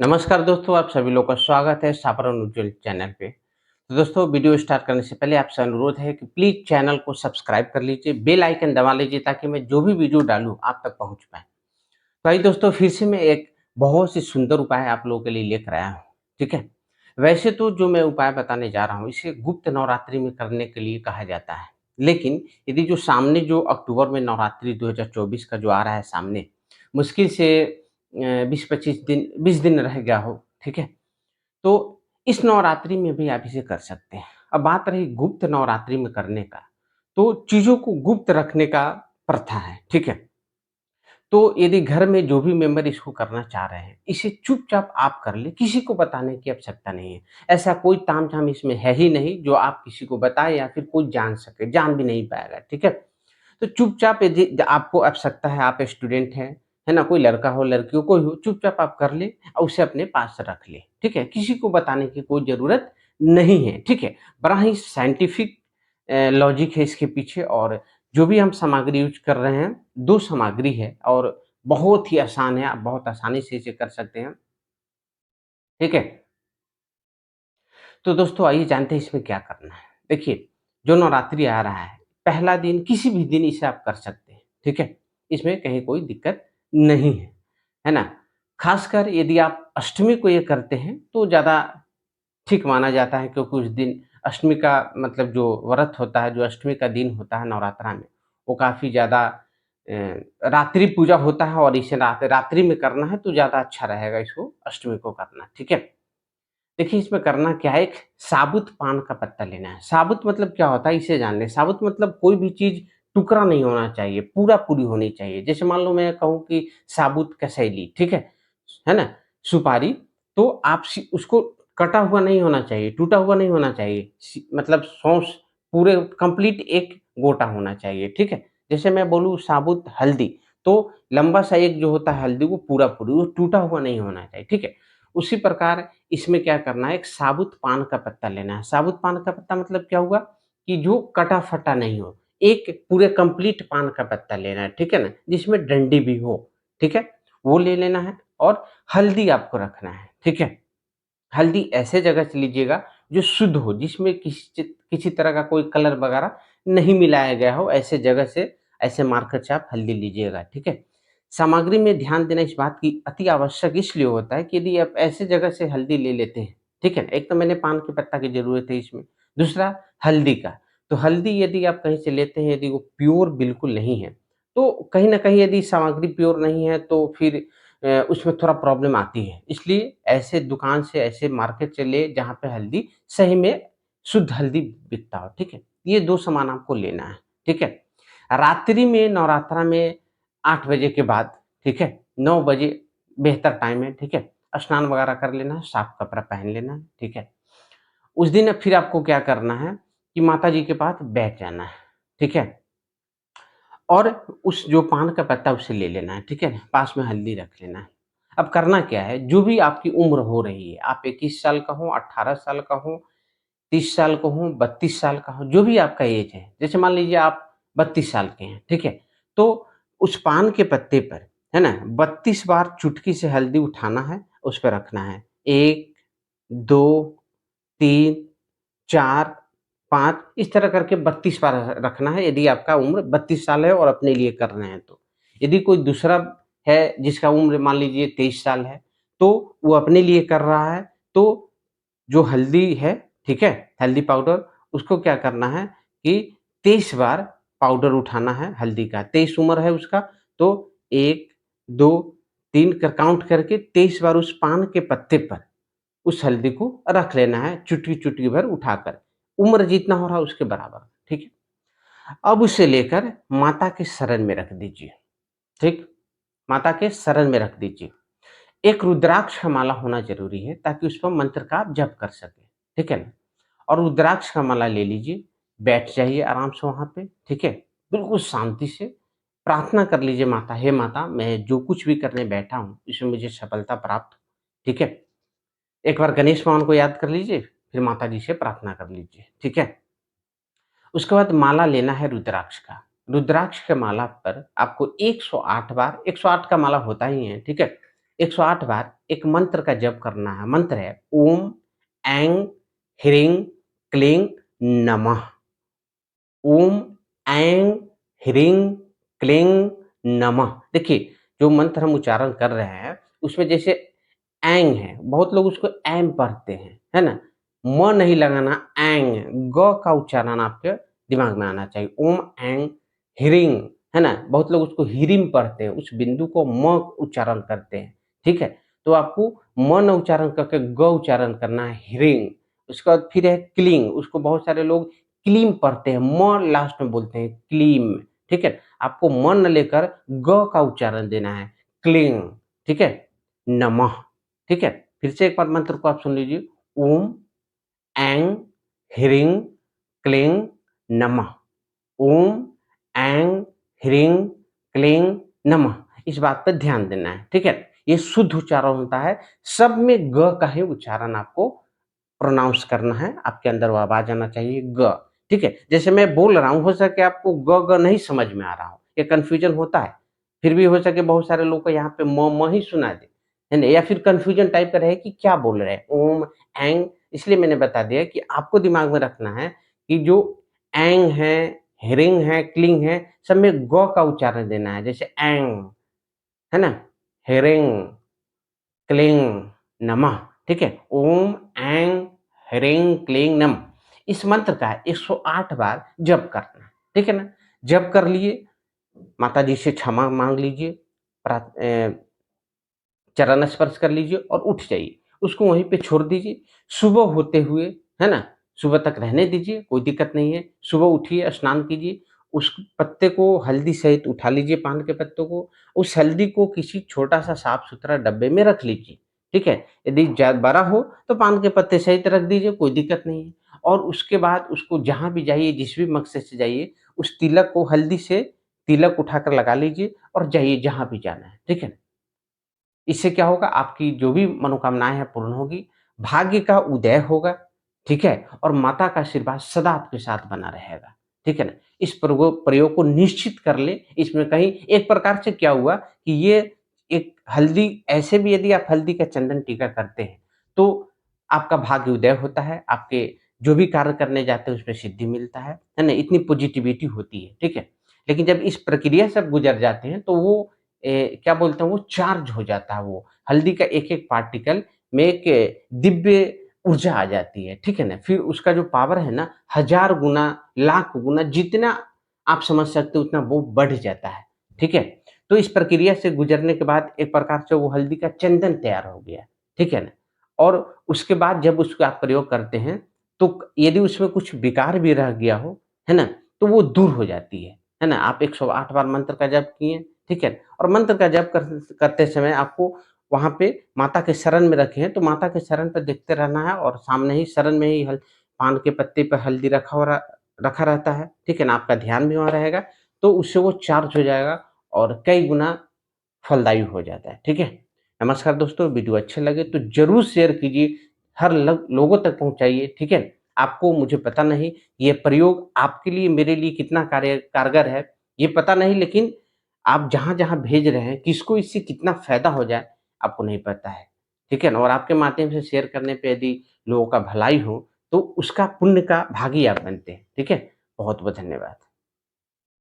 नमस्कार दोस्तों, आप सभी लोग का स्वागत है साधारण उज्ज्वल चैनल पे। तो दोस्तों वीडियो स्टार्ट करने से पहले आपसे अनुरोध है कि प्लीज़ चैनल को सब्सक्राइब कर लीजिए, बेल आइकन दबा लीजिए ताकि मैं जो भी वीडियो डालूँ आप तक पहुँच पाए। तो आइए दोस्तों फिर से मैं एक बहुत ही सुंदर उपाय आप लोगों के लिए लेकर आया हूँ, ठीक है? वैसे तो जो मैं उपाय बताने जा रहा हूँ इसे गुप्त नवरात्रि में करने के लिए कहा जाता है। लेकिन यदि जो अक्टूबर में नवरात्रि 2024 का जो आ रहा है सामने, मुश्किल से 20 दिन रह गया हो, ठीक है? तो इस नवरात्रि में भी आप इसे कर सकते हैं। अब बात रही गुप्त नवरात्रि में करने का, तो चीज़ों को गुप्त रखने का प्रथा है, ठीक है? तो यदि घर में जो भी मेंबर इसको करना चाह रहे हैं, इसे चुपचाप आप कर लें, किसी को बताने की आवश्यकता नहीं है। ऐसा कोई तामझाम इसमें है ही नहीं जो आप किसी को बताएँ या फिर कोई जान सके, जान भी नहीं पाएगा, ठीक है? तो चुपचाप यदि आपको आवश्यकता है, आप स्टूडेंट हैं, है ना? कोई लड़का हो, लड़की हो, कोई हो, चुपचाप आप कर लें और उसे अपने पास रख लें, ठीक है? किसी को बताने की कोई ज़रूरत नहीं है, ठीक है? बड़ा ही साइंटिफिक लॉजिक है इसके पीछे और जो भी हम सामग्री यूज़ कर रहे हैं, 2 सामग्री है और बहुत ही आसान है, आप बहुत आसानी से इसे कर सकते हैं, ठीक है? तो दोस्तों आइए जानते हैं इसमें क्या करना है। देखिए, जो नवरात्रि आ रहा है, पहला दिन किसी भी दिन इसे आप कर सकते हैं, ठीक है? इसमें कहीं कोई दिक्कत नहीं है ना? ख़ासकर यदि आप अष्टमी को ये करते हैं, तो ज़्यादा ठीक माना जाता है क्योंकि उस दिन अष्टमी का मतलब जो व्रत होता है, जो अष्टमी का दिन होता है नवरात्रा में, वो काफ़ी ज़्यादा रात्रि पूजा होता है और इसे रात्रि में करना है तो ज़्यादा अच्छा रहेगा इसको अष्टमी को करना, ठीक है? देखिए, इसमें करना क्या है, एक साबुत पान का पत्ता लेना है। साबुत मतलब क्या होता है, इसे जान लें। साबुत मतलब कोई भी चीज़ टुकड़ा नहीं होना चाहिए, पूरा-पूरी होनी चाहिए। जैसे मान लो मैं कहूँ कि साबुत कसैली, ठीक है ना? सुपारी, तो आप सी उसको कटा हुआ नहीं होना चाहिए, टूटा हुआ नहीं होना चाहिए। मतलब सौंफ पूरे कंप्लीट एक गोटा होना चाहिए, ठीक है? जैसे मैं बोलूँ साबुत हल्दी, तो लंबा-सा एक जो होता है हल्दी वो पूरा-पूरी, वो टूटा हुआ नहीं होना चाहिए, ठीक है? उसी प्रकार इसमें क्या करना है, एक साबुत पान का पत्ता लेना है। साबुत पान का पत्ता मतलब क्या हुआ कि जो कटा-फटा नहीं हो, एक पूरे कंप्लीट पान का पत्ता लेना है, ठीक है ना? जिसमें डंडी भी हो, ठीक है? वो ले लेना है और हल्दी आपको रखना है, ठीक है? हल्दी ऐसे जगह से लीजिएगा जो शुद्ध हो, जिसमें किसी तरह का कोई कलर वगैरह नहीं मिलाया गया हो, ऐसे जगह से, ऐसे मार्केट से आप हल्दी लीजिएगा, ठीक है? सामग्री में ध्यान देना इस बात की अति आवश्यक इसलिए होता है कि यदि आप ऐसे जगह से हल्दी ले लेते हैं, ठीक है? एक तो मैंने पान के पत्ता की ज़रूरत है इसमें, दूसरा हल्दी का। तो हल्दी यदि आप कहीं से लेते हैं, यदि वो प्योर बिल्कुल नहीं है, तो कहीं न कहीं यदि सामग्री प्योर नहीं है तो फिर उसमें थोड़ा प्रॉब्लम आती है। इसलिए ऐसे दुकान से, ऐसे मार्केट से लें जहाँ पे हल्दी सही में शुद्ध हल्दी बिकता हो, ठीक है? ये 2 सामान आपको लेना है, ठीक है? रात्रि में नवरात्रा में 8 बजे के बाद, ठीक है? 9 बजे बेहतर टाइम है, ठीक है? स्नान वगैरह कर लेना है, साफ कपड़ा पहन लेना है, ठीक है? उस दिन फिर आपको क्या करना है कि माताजी के पास बैठ जाना है, ठीक है? और उस जो पान का पत्ता उसे ले लेना है, ठीक है? पास में हल्दी रख लेना है। अब करना क्या है, जो भी आपकी उम्र हो रही है, आप 21 साल का हो, 18 साल का हो, 30 साल का हो, 32 साल का हो, जो भी आपका एज है, जैसे मान लीजिए आप 32 साल के हैं, ठीक है? तो उस पान के पत्ते पर, है ना, 32 बार चुटकी से हल्दी उठाना है, उस पे रखना है। 1, 2, 3, 4, 5 इस तरह करके 32 बार रखना है यदि आपका उम्र 32 साल है और अपने लिए कर रहे हैं तो। यदि कोई दूसरा है जिसका उम्र मान लीजिए 23 साल है, तो वो अपने लिए कर रहा है, तो जो हल्दी है, ठीक है? हल्दी पाउडर उसको क्या करना है कि 23 बार पाउडर उठाना है हल्दी का। 23 उम्र है उसका तो 1, 2, 3 का काउंट करके 23 बार उस पान के पत्ते पर उस हल्दी को रख लेना है चुटकी-चुटकी भर उठाकर। उम्र जितना हो रहा है उसके बराबर, ठीक है? अब उसे लेकर माता के शरण में रख दीजिए, ठीक? माता के शरण में रख दीजिए। एक रुद्राक्ष का माला होना ज़रूरी है ताकि उस पर मंत्र का आप जप कर सकें, ठीक है ना? और रुद्राक्ष का माला ले लीजिए, बैठ जाइए आराम से वहाँ पे, ठीक है? बिल्कुल शांति से प्रार्थना कर लीजिए माता, हे माता मैं जो कुछ भी करने बैठा हूँ, इसमें मुझे सफलता प्राप्त हो, ठीक है? एक बार गणेश भगवान को याद कर लीजिए, फिर माताजी से प्रार्थना कर लीजिए, ठीक है? उसके बाद माला लेना है रुद्राक्ष का। रुद्राक्ष के माला पर आपको 108 बार 108 का माला होता ही है, ठीक है? 108 बार एक मंत्र का जप करना है। मंत्र है ओम ऐं ह्रीं क्लीं नमः। ओम ऐं ह्रीं क्लीं नमः। देखिए, जो मंत्र हम उच्चारण कर रहे हैं, उसमें जैसे ऐंग है, बहुत लोग उसको ऐम पढ़ते हैं, है ना? म नहीं लगाना, ऐंग, ग का उच्चारण आपके दिमाग में आना चाहिए। ओम ऐंग ह्रीं, है ना? बहुत लोग उसको हीरिम पढ़ते हैं, उस बिंदु को म उच्चारण करते हैं, ठीक है? तो आपको म न उच्चारण करके ग उच्चारण करना है, ह्रीं। उसके बाद फिर है क्लीं, उसको बहुत सारे लोग क्लीम पढ़ते हैं, म लास्ट में बोलते हैं, क्लीम, ठीक है? आपको म न लेकर ग का उच्चारण देना है, क्लीं, ठीक है? नमः, ठीक है? फिर से एक बार मंत्र को आप सुन लीजिए, ओम ऐं ह्रीं क्लीं नमः। ओम ऐं ह्रीं क्लीं नमः। इस बात पे ध्यान देना है, ठीक है? ये शुद्ध उच्चारण होता है, सब में ग का ही उच्चारण आपको प्रोनाउंस करना है, आपके अंदर वो आवाज़ आना चाहिए ग, ठीक है? जैसे मैं बोल रहा हूँ, हो सके आपको ग, ग नहीं समझ में आ रहा हो, ये कन्फ्यूजन होता है। फिर भी हो सके बहुत सारे लोग को यहाँ पे म ही सुना दे, है ना? या फिर कन्फ्यूजन टाइप का रहे कि क्या बोल रहे हैं, ओम, ऐंग, इसलिए मैंने बता दिया कि आपको दिमाग में रखना है कि जो ऐंग है, ह्रीं है, क्लीं है, सब में ग का उच्चारण देना है। जैसे ऐंग, है ना? ह्रीं क्लीं नमः, ठीक है? ओम ऐं ह्रीं क्लीं नमः। इस मंत्र का 108 बार जप करना है, ठीक है ना? जप कर लिए, माताजी से क्षमा माँग लीजिए, चरण स्पर्श कर लीजिए और उठ जाइए। उसको वहीं पे छोड़ दीजिए। सुबह होते हुए, है ना? सुबह तक रहने दीजिए, कोई दिक्कत नहीं है। सुबह उठिए, स्नान कीजिए, उस पत्ते को हल्दी सहित उठा लीजिए, पान के पत्तों को। उस हल्दी को किसी छोटा-सा साफ-सुथरा डब्बे में रख लीजिए, ठीक है? यदि बड़ा हो तो पान के पत्ते सहित रख दीजिए, कोई दिक्कत नहीं है। और उसके बाद उसको जहाँ भी जाइए, जिस भी मकसद से जाइए, उस तिलक को हल्दी से तिलक उठाकर लगा लीजिए और जाइए जहाँ भी जाना है, ठीक है? इससे क्या होगा, आपकी जो भी मनोकामनाएँ हैं पूर्ण होगी, भाग्य का उदय होगा, ठीक है? और माता का आशीर्वाद सदा आपके साथ बना रहेगा, ठीक है ना? इस प्रयोग को निश्चित कर लें, इसमें कहीं एक प्रकार से क्या हुआ कि ये एक हल्दी, ऐसे भी यदि आप हल्दी का चंदन टीका करते हैं, तो आपका भाग्य उदय होता है, आपके जो भी कार्य करने जाते हैं उसमें सिद्धि मिलता है ना? इतनी पॉजिटिविटी होती है, ठीक है? लेकिन जब इस प्रक्रिया से आप गुज़र जाते हैं तो वो क्या बोलते हैं, वो चार्ज हो जाता है वो। हल्दी का एक-एक पार्टिकल में एक दिव्य ऊर्जा आ जाती है, ठीक है ना? फिर उसका जो पावर है ना, हज़ार गुना, लाख गुना, जितना आप समझ सकते हो उतना वो बढ़ जाता है, ठीक है? तो इस प्रक्रिया से गुज़रने के बाद एक प्रकार से वो हल्दी का चंदन तैयार हो गया, ठीक है ना? और उसके बाद जब उसका आप प्रयोग करते हैं, तो यदि उसमें कुछ विकार भी रह गया हो, है ना? तो वो दूर हो जाती है ना? आप 108 बार मंत्र का जप किए, ठीक है? और मंत्र का जप करते समय आपको वहाँ पे माता के शरण में रखे हैं, तो माता के शरण पे देखते रहना है और सामने ही शरण में ही हल पान के पत्ते पे हल्दी रखा रहता है, ठीक है ना? आपका ध्यान भी वहाँ रहेगा, तो उससे वो चार्ज हो जाएगा और कई गुना फलदायी हो जाता है, ठीक है? नमस्कार दोस्तों, वीडियो अच्छे लगे तो ज़रूर शेयर कीजिए, हर लग लोगों तक पहुँचाइए, ठीक है? आपको, मुझे पता नहीं ये प्रयोग आपके लिए, मेरे लिए कितना कारगर है, ये पता नहीं, लेकिन आप जहाँ-जहाँ भेज रहे हैं, किसको इससे कितना फ़ायदा हो जाए, आपको नहीं पता है, ठीक है ना? और आपके माध्यम से शेयर करने पे यदि लोगों का भलाई हो, तो उसका पुण्य का भागी आप बनते हैं, ठीक है? बहुत-बहुत धन्यवाद।